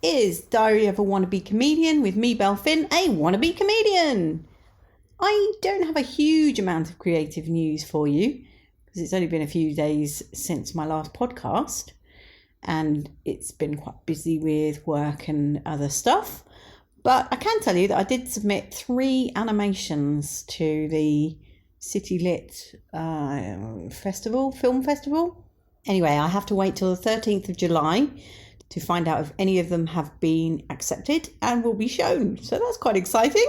is Diary of a Wannabe Comedian with me, Belle, a wannabe comedian. I don't have a huge amount of creative news for you because it's only been a few days since my last podcast and it's been quite busy with work and other stuff. But I can tell you that I did submit 3 animations to the City Lit film festival. Anyway, I have to wait till the 13th of July to find out if any of them have been accepted and will be shown. So that's quite exciting.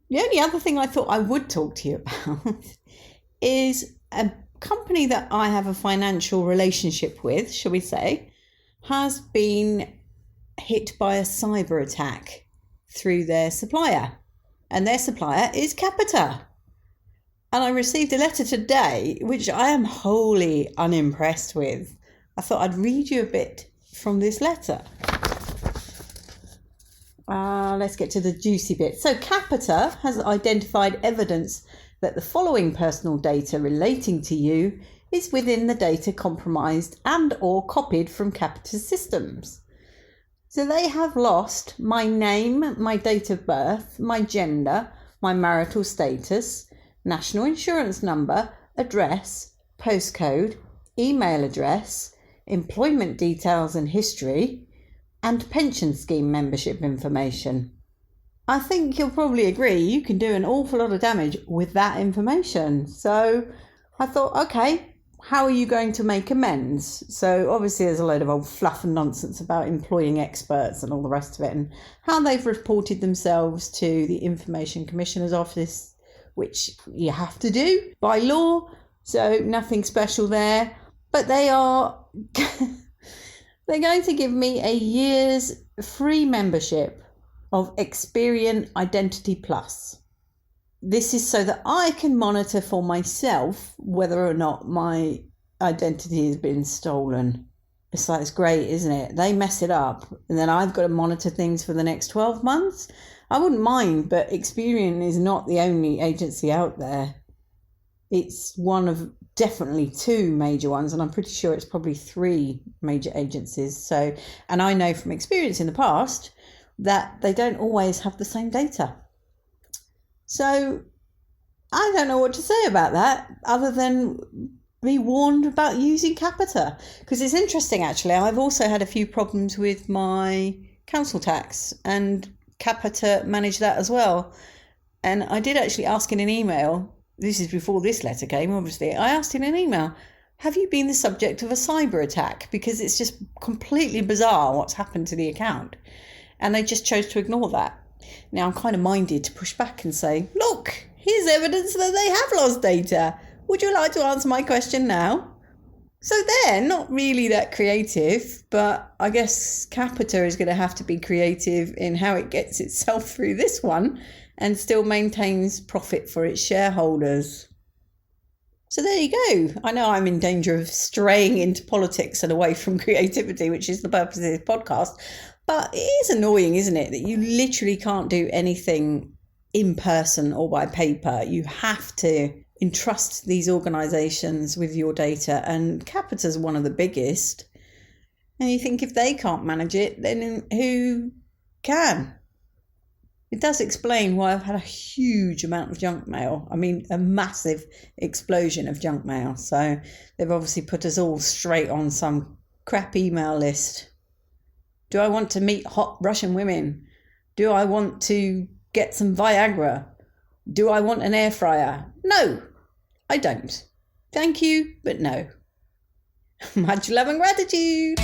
The only other thing I thought I would talk to you about is a company that I have a financial relationship with, shall we say, has been hit by a cyber attack through their supplier. And their supplier is Capita. And I received a letter today, which I am wholly unimpressed with. I thought I'd read you a bit from this letter. Let's get to the juicy bit. So Capita has identified evidence that the following personal data relating to you is within the data compromised and or copied from Capita's systems. So they have lost my name, my date of birth, my gender, my marital status, national insurance number, address, postcode, email address, employment details and history, and pension scheme membership information. I think you'll probably agree you can do an awful lot of damage with that information. So I thought, okay, how are you going to make amends? So obviously there's a load of old fluff and nonsense about employing experts and all the rest of it and how they've reported themselves to the Information Commissioner's Office, which you have to do by law. So nothing special there. But they're going to give me a year's free membership of Experian Identity Plus. This is so that I can monitor for myself whether or not my identity has been stolen. It's like, it's great, isn't it? They mess it up and then I've got to monitor things for the next 12 months. I wouldn't mind, but Experian is not the only agency out there. It's one of definitely 2 major ones, and I'm pretty sure it's probably 3 major agencies. So, and I know from experience in the past that they don't always have the same data. So I don't know what to say about that other than be warned about using Capita. Because it's interesting, actually. I've also had a few problems with my council tax, and Capita managed that as well. And I did actually ask in an email, this is before this letter came, obviously, I asked in an email, have you been the subject of a cyber attack? Because it's just completely bizarre what's happened to the account. And they just chose to ignore that. Now, I'm kind of minded to push back and say, look, here's evidence that they have lost data. Would you like to answer my question now? So they're not really that creative, but I guess Capita is going to have to be creative in how it gets itself through this one and still maintains profit for its shareholders. So there you go. I know I'm in danger of straying into politics and away from creativity, which is the purpose of this podcast. But it is annoying, isn't it, that you literally can't do anything in person or by paper. You have to entrust these organisations with your data, and Capita's one of the biggest. And you think if they can't manage it, then who can? It does explain why I've had a huge amount of junk mail. I mean, a massive explosion of junk mail. So they've obviously put us all straight on some crap email list. Do I want to meet hot Russian women? Do I want to get some Viagra? Do I want an air fryer? No, I don't. Thank you, but no. Much love and gratitude.